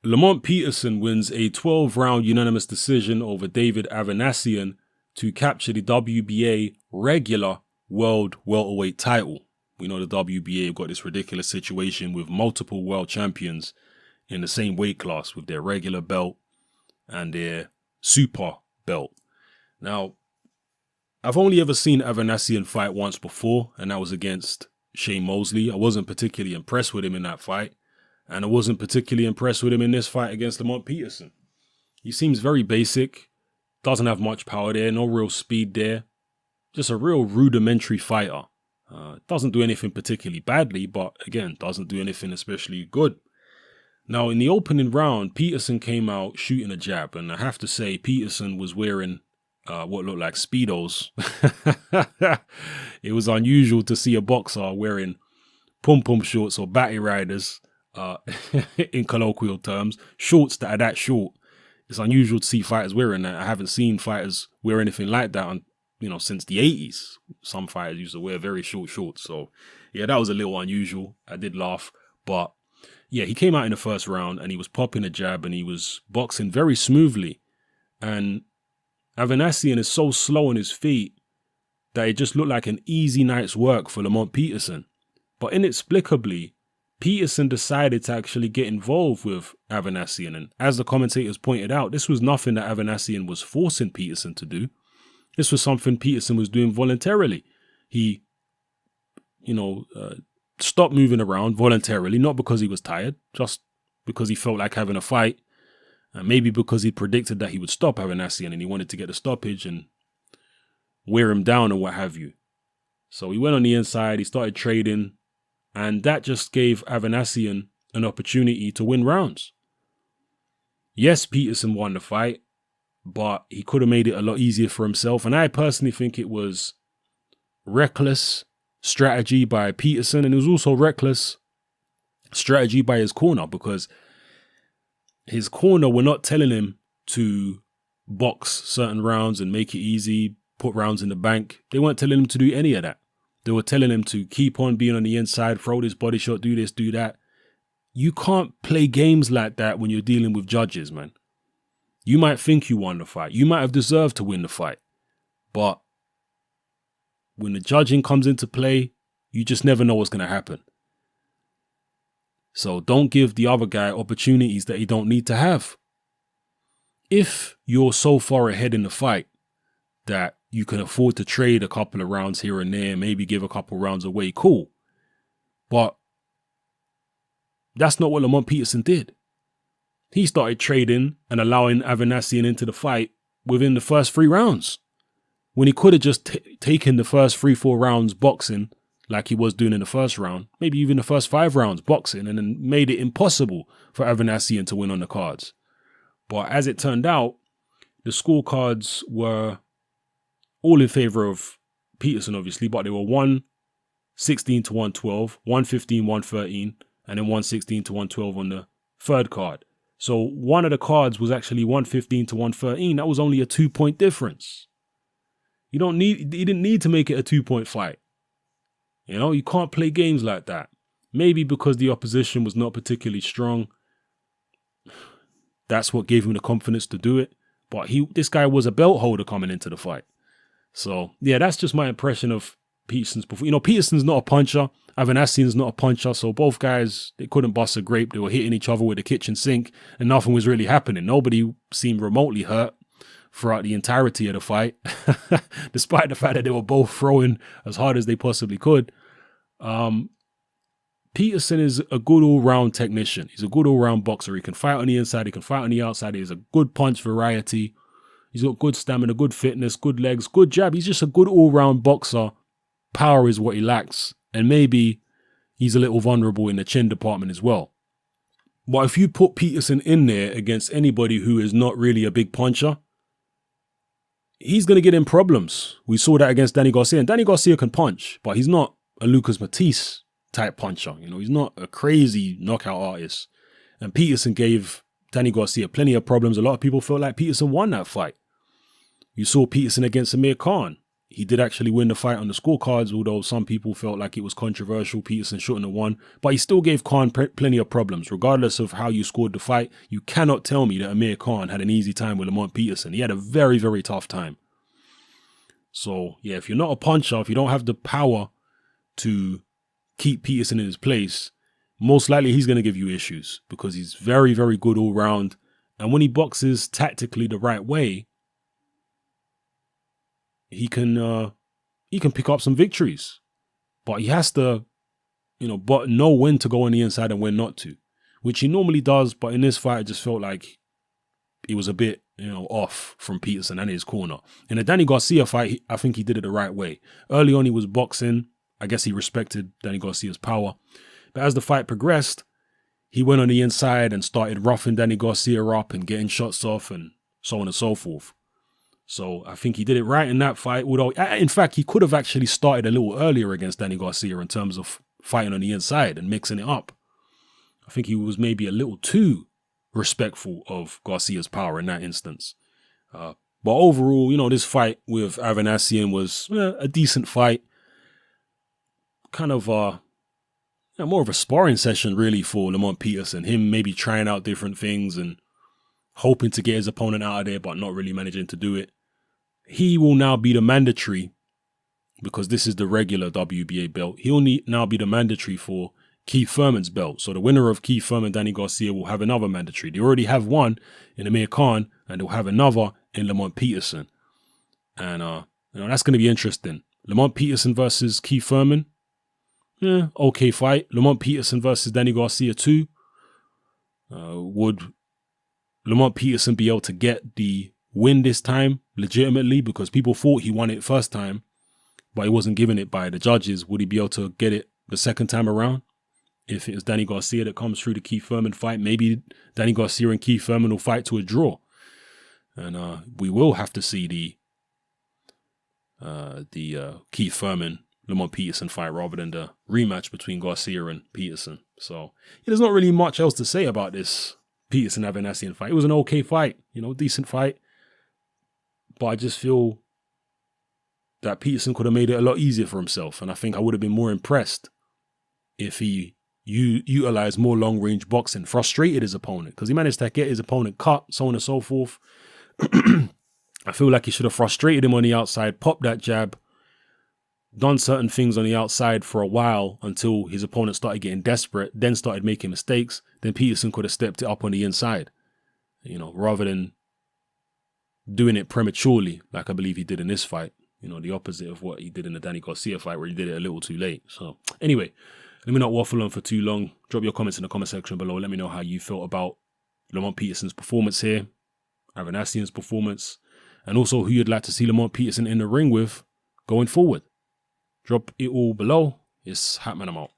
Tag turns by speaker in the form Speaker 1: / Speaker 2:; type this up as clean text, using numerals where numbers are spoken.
Speaker 1: Lamont Peterson wins a 12-round unanimous decision over David Avanesyan to capture the WBA regular world welterweight title. We know the WBA have got this ridiculous situation with multiple world champions in the same weight class with their regular belt and their super belt. Now, I've only ever seen Avanesyan fight once before, and that was against Shane Mosley. I wasn't particularly impressed with him in that fight, and I wasn't particularly impressed with him in this fight against Lamont Peterson. He seems very basic, doesn't have much power there, no real speed there, just a real rudimentary fighter. Doesn't do anything particularly badly, but again, doesn't do anything especially good. Now, in the opening round, Peterson came out shooting a jab, and I have to say, Peterson was wearing what looked like Speedos. It was unusual to see a boxer wearing pom-pom shorts or batty riders, in colloquial terms, shorts that are that short. It's unusual to see fighters wearing that. I haven't seen fighters wear anything like that since the 80s. Some fighters used to wear very short shorts. So, yeah, that was a little unusual. I did laugh. But, yeah, he came out in the first round and he was popping a jab and he was boxing very smoothly. And Avanesyan is so slow on his feet that it just looked like an easy night's work for Lamont Peterson. But inexplicably, Peterson decided to actually get involved with Avanesyan. And as the commentators pointed out, this was nothing that Avanesyan was forcing Peterson to do. This was something Peterson was doing voluntarily. He, stopped moving around voluntarily, not because he was tired, just because he felt like having a fight. And maybe because he predicted that he would stop Avanesyan and he wanted to get a stoppage and wear him down and what have you. So he went on the inside, he started trading, and that just gave Avanesyan an opportunity to win rounds. Yes, Peterson won the fight, but he could have made it a lot easier for himself. And I personally think it was reckless strategy by Peterson, and it was also reckless strategy by his corner, because his corner were not telling him to box certain rounds and make it easy, put rounds in the bank. They weren't telling him to do any of that. They were telling him to keep on being on the inside, throw this body shot, do this, do that. You can't play games like that when you're dealing with judges, man. You might think you won the fight. You might have deserved to win the fight. But when the judging comes into play, you just never know what's going to happen. So don't give the other guy opportunities that he don't need to have. If you're so far ahead in the fight that you can afford to trade a couple of rounds here and there, maybe give a couple rounds away, cool. But that's not what Lamont Peterson did. He started trading and allowing Avanesyan into the fight within the first 3 rounds, when he could have just taken the first 3-4 rounds boxing like he was doing in the first round, maybe even the first 5 rounds boxing, and then made it impossible for Avanesyan to win on the cards. But as it turned out, the scorecards were all in favor of Peterson, obviously, but they were 116 to 112, 115, 113, and then 116 to 112 on the third card. So one of the cards was actually 115 to 113. That was only a 2-point difference. He didn't need to make it a 2-point fight. You can't play games like that. Maybe because the opposition was not particularly strong. That's what gave him the confidence to do it. But this guy was a belt holder coming into the fight. So, yeah, that's just my impression of Peterson's performance. Peterson's not a puncher. Avanesyan's not a puncher. So both guys, they couldn't bust a grape. They were hitting each other with a kitchen sink and nothing was really happening. Nobody seemed remotely hurt throughout the entirety of the fight, despite the fact that they were both throwing as hard as they possibly could. Peterson is a good all-round technician. He's a good all-round boxer. He can fight on the inside. He can fight on the outside. He has a good punch variety. He's got good stamina, good fitness, good legs, good jab. He's just a good all-round boxer. Power is what he lacks. And maybe he's a little vulnerable in the chin department as well. But if you put Peterson in there against anybody who is not really a big puncher, he's going to get in problems. We saw that against Danny Garcia. And Danny Garcia can punch, but he's not a Lucas Matisse type puncher. He's not a crazy knockout artist. And Peterson gave Danny Garcia plenty of problems. A lot of people felt like Peterson won that fight. You saw Peterson against Amir Khan. he did actually win the fight on the scorecards, although some people felt like it was controversial. Peterson shouldn't have won, but he still gave Khan plenty of problems. Regardless of how you scored the fight, you cannot tell me that Amir Khan had an easy time with Lamont Peterson. He had a very, very tough time. So, yeah, if you're not a puncher, if you don't have the power to keep Peterson in his place, most likely he's going to give you issues because he's very, very good all round. And when he boxes tactically the right way, he can pick up some victories. But he has to, but know when to go on the inside and when not to, which he normally does. But in this fight, it just felt like he was a bit, off from Peterson and his corner. In the Danny Garcia fight, I think he did it the right way. Early on, he was boxing. I guess he respected Danny Garcia's power. But as the fight progressed, he went on the inside and started roughing Danny Garcia up and getting shots off and so on and so forth. So I think he did it right in that fight. Although, in fact, he could have actually started a little earlier against Danny Garcia in terms of fighting on the inside and mixing it up. I think he was maybe a little too respectful of Garcia's power in that instance. But overall, this fight with Avanesyan was a decent fight. Kind of more of a sparring session really for Lamont Peterson. Him maybe trying out different things and hoping to get his opponent out of there, but not really managing to do it. He will now be the mandatory, because this is the regular WBA belt. He'll now be the mandatory for Keith Thurman's belt. So the winner of Keith Thurman, Danny Garcia, will have another mandatory. They already have one in Amir Khan, and they'll have another in Lamont Peterson. And that's going to be interesting. Lamont Peterson versus Keith Thurman. Okay fight. Lamont Peterson versus Danny Garcia too. Would Lamont Peterson be able to get the win this time legitimately? Because people thought he won it first time, but he wasn't given it by the judges. Would he be able to get it the second time around? If it's Danny Garcia that comes through the Keith Thurman fight, maybe Danny Garcia and Keith Thurman will fight to a draw. And we will have to see the Keith Thurman Lamont Peterson fight rather than the rematch between Garcia and Peterson. So there's not really much else to say about this Peterson Avanesyan fight. It was an okay fight, decent fight. But I just feel that Peterson could have made it a lot easier for himself. And I think I would have been more impressed if he utilized more long-range boxing, frustrated his opponent, because he managed to get his opponent cut, so on and so forth. I feel like he should have frustrated him on the outside, popped that jab, done certain things on the outside for a while until his opponent started getting desperate, then started making mistakes. Then Peterson could have stepped it up on the inside, rather than doing it prematurely, like I believe he did in this fight. The opposite of what he did in the Danny Garcia fight, where he did it a little too late. So anyway, let me not waffle on for too long. Drop your comments in the comment section below. Let me know how you felt about Lamont Peterson's performance here, Avanesyan's performance, and also who you'd like to see Lamont Peterson in the ring with going forward. Drop it all below. It's Hatman, I'm out.